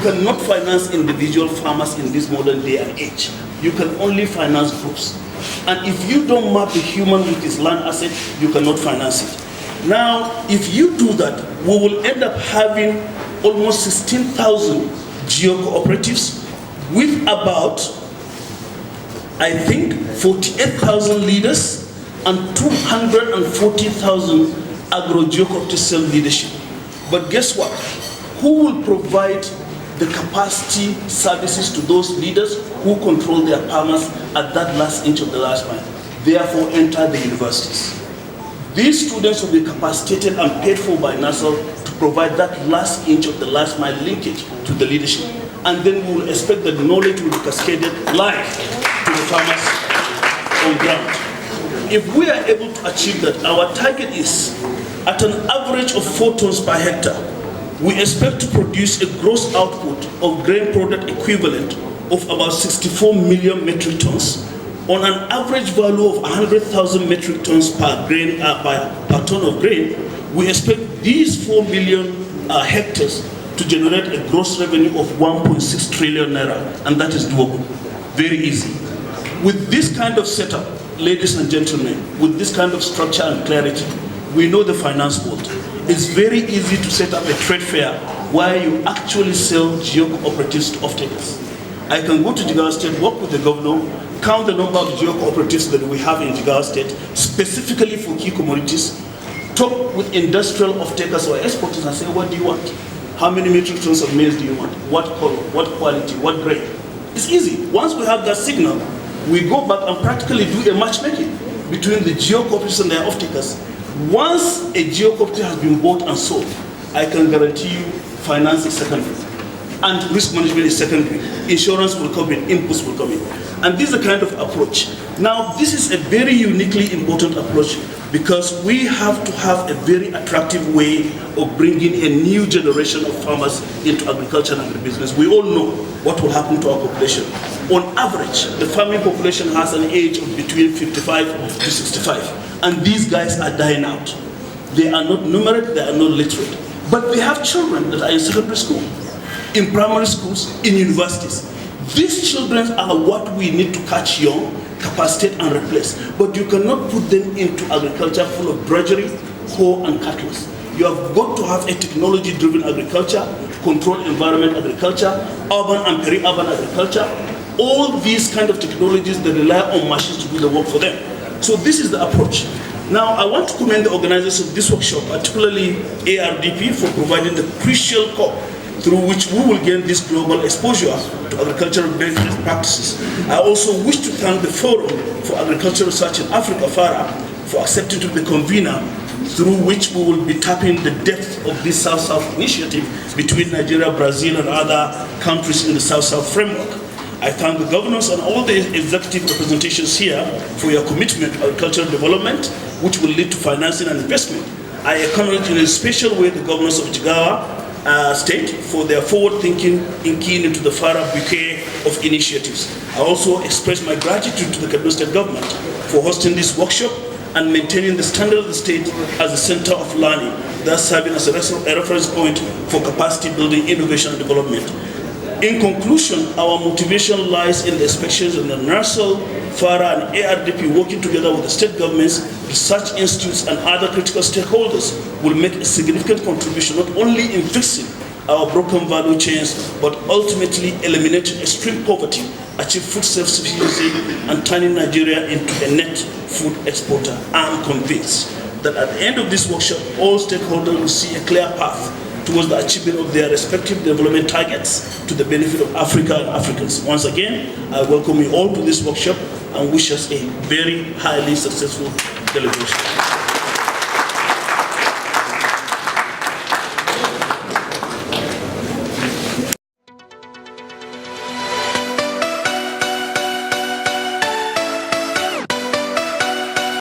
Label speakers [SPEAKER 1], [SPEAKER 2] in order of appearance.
[SPEAKER 1] cannot finance individual farmers in this modern day and age. You can only finance groups. And if you don't map the human with his land asset, you cannot finance it. Now, if you do that, we will end up having almost 16,000 geo-cooperatives with about, I think, 48,000 leaders and 240,000 agro-geo-cooperative self-leadership. But guess what? Who will provide the capacity services to those leaders who control their farmers at that last inch of the last mile? Therefore, enter the universities. These students will be capacitated and paid for by NIRSAL to provide that last inch of the last mile linkage to the leadership. And then we will expect that the knowledge will be cascaded live to the farmers on ground. If we are able to achieve that, our target is at an average of 4 tons per hectare. We expect to produce a gross output of grain product equivalent of about 64 million metric tons on an average value of 100,000 metric tons per grain per ton of grain. We expect these 4 million hectares to generate a gross revenue of 1.6 trillion naira, and that is doable. Very easy. With this kind of setup, ladies and gentlemen, with this kind of structure and clarity, we know the finance world. It's very easy to set up a trade fair where you actually sell geo-cooperatives to off-takers. I can go to Jigawa State, work with the governor, count the number of geo-cooperatives that we have in Jigawa State, specifically for key commodities, talk with industrial off-takers or exporters and say, what do you want? How many metric tons of maize do you want? What color, what quality, what grade? It's easy. Once we have that signal, we go back and practically do a matchmaking between the geo-cooperatives and their off-takers. Once a geo-cooperative has been bought and sold, I can guarantee you finance is secondary. And risk management is secondary. Insurance will come in, inputs will come in. And this is the kind of approach. Now, this is a very uniquely important approach because we have to have a very attractive way of bringing a new generation of farmers into agriculture and agribusiness. We all know what will happen to our population. On average, the farming population has an age of between 55 to 65. And these guys are dying out. They are not numerate, they are not literate. But they have children that are in secondary school, in primary schools, in universities. These children are what we need to catch young, capacitate and replace. But you cannot put them into agriculture full of drudgery, hoe and cattle. You have got to have a technology-driven agriculture, controlled environment agriculture, urban and peri-urban agriculture, all these kind of technologies that rely on machines to do the work for them. So this is the approach. Now, I want to commend the organizers of this workshop, particularly ARDP, for providing the crucial core through which we will gain this global exposure to agricultural best practices. I also wish to thank the Forum for Agricultural Research in Africa, FARA, for accepting to be the convener through which we will be tapping the depth of this South-South initiative between Nigeria, Brazil, and other countries in the South-South framework. I thank the governors and all the executive representations here for your commitment to agricultural development, which will lead to financing and investment. I acknowledge in a special way the governors of Jigawa State for their forward thinking in keying into the FARA bouquet of initiatives. I also express my gratitude to the Kaduna State government for hosting this workshop and maintaining the standard of the state as a center of learning, thus serving as a reference point for capacity building, innovation, and development. In conclusion, our motivation lies in the expectations of the NIRSAL, FARA, and ARDP working together with the state governments, research institutes, and other critical stakeholders will make a significant contribution not only in fixing our broken value chains, but ultimately eliminating extreme poverty, achieve food self-sufficiency, and turning Nigeria into a net food exporter. I am convinced that at the end of this workshop, all stakeholders will see a clear path towards the achievement of their respective development targets to the benefit of Africa and Africans. Once again, I welcome you all to this workshop and wish us a very highly successful celebration.